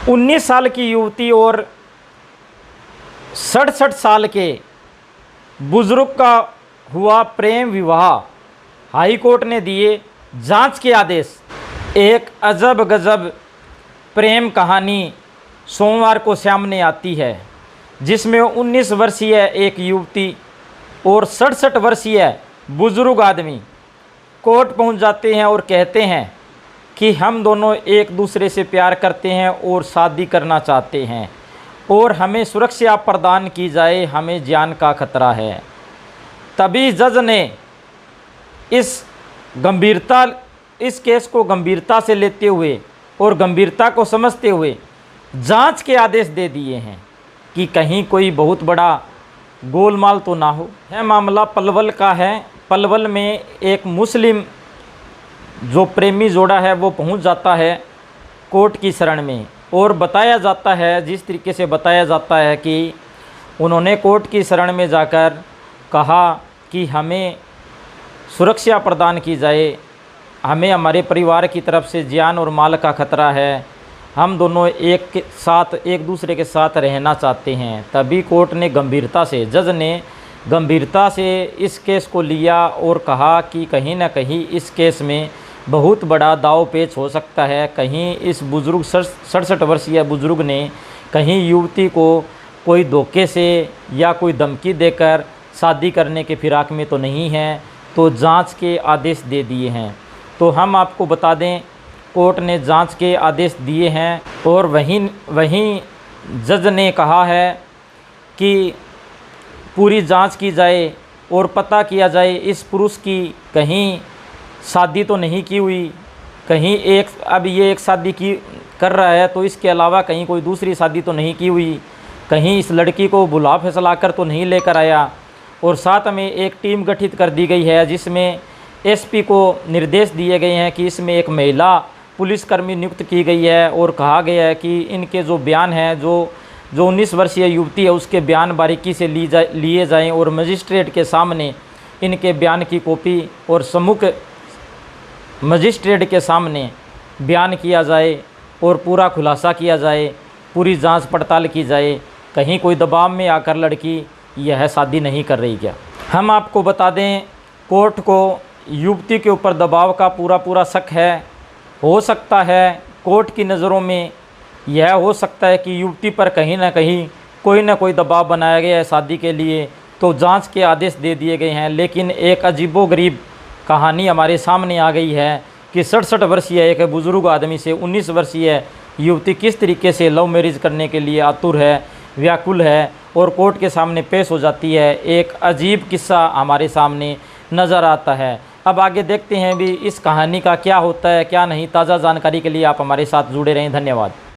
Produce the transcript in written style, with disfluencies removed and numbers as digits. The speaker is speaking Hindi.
19 साल की युवती और 67 साल के बुजुर्ग का हुआ प्रेम विवाह। हाई कोर्ट ने दिए जांच के आदेश। एक अजब गजब प्रेम कहानी सोमवार को सामने आती है, जिसमें 19 वर्षीय एक युवती और 67 वर्षीय बुजुर्ग आदमी कोर्ट पहुंच जाते हैं और कहते हैं कि हम दोनों एक दूसरे से प्यार करते हैं और शादी करना चाहते हैं और हमें सुरक्षा प्रदान की जाए, हमें जान का खतरा है। तभी जज ने इस केस को गंभीरता से लेते हुए और गंभीरता को समझते हुए जांच के आदेश दे दिए हैं कि कहीं कोई बहुत बड़ा गोलमाल तो ना हो। यह मामला पलवल का है। पलवल में एक मुस्लिम जो प्रेमी जोड़ा है वो पहुंच जाता है कोर्ट की शरण में और बताया जाता है, जिस तरीके से बताया जाता है कि उन्होंने कोर्ट की शरण में जाकर कहा कि हमें सुरक्षा प्रदान की जाए, हमें हमारे परिवार की तरफ से जान और माल का खतरा है, हम दोनों एक दूसरे के साथ रहना चाहते हैं। तभी कोर्ट ने जज ने गंभीरता से इस केस को लिया और कहा कि कहीं ना कहीं इस केस में बहुत बड़ा दाव पेच हो सकता है। कहीं इस बुज़ुर्ग 67 वर्षीय बुज़ुर्ग ने कहीं युवती को कोई धोखे से या कोई धमकी देकर शादी करने के फिराक में तो नहीं है, तो जांच के आदेश दे दिए हैं। तो हम आपको बता दें, कोर्ट ने जांच के आदेश दिए हैं और वहीं जज ने कहा है कि पूरी जांच की जाए और पता किया जाए इस पुरुष की कहीं शादी तो नहीं की हुई, कहीं अब ये एक शादी कर रहा है तो इसके अलावा कहीं कोई दूसरी शादी तो नहीं की हुई, कहीं इस लड़की को बुला फैसला कर तो नहीं लेकर आया। और साथ में एक टीम गठित कर दी गई है, जिसमें एसपी को निर्देश दिए गए हैं कि इसमें एक महिला पुलिसकर्मी नियुक्त की गई है और कहा गया है कि इनके जो बयान हैं, जो 19 वर्षीय युवती है उसके बयान बारीकी से लिए जाएं और मजिस्ट्रेट के सामने इनके बयान की कॉपी और सम्मुख मजिस्ट्रेट के सामने बयान किया जाए और पूरा खुलासा किया जाए, पूरी जांच पड़ताल की जाए, कहीं कोई दबाव में आकर लड़की यह शादी नहीं कर रही क्या। हम आपको बता दें, कोर्ट को युवती के ऊपर दबाव का पूरा शक है। हो सकता है कोर्ट की नज़रों में यह हो सकता है कि युवती पर कहीं ना कहीं कोई ना कोई दबाव बनाया गया है शादी के लिए, तो जांच के आदेश दे दिए गए हैं। लेकिन एक अजीबोगरीब कहानी हमारे सामने आ गई है कि 67 वर्षीय एक बुज़ुर्ग आदमी से 19 वर्षीय युवती किस तरीके से लव मैरिज करने के लिए आतुर है, व्याकुल है और कोर्ट के सामने पेश हो जाती है। एक अजीब किस्सा हमारे सामने नज़र आता है। अब आगे देखते हैं भी इस कहानी का क्या होता है क्या नहीं। ताज़ा जानकारी के लिए आप हमारे साथ जुड़े रहें। धन्यवाद।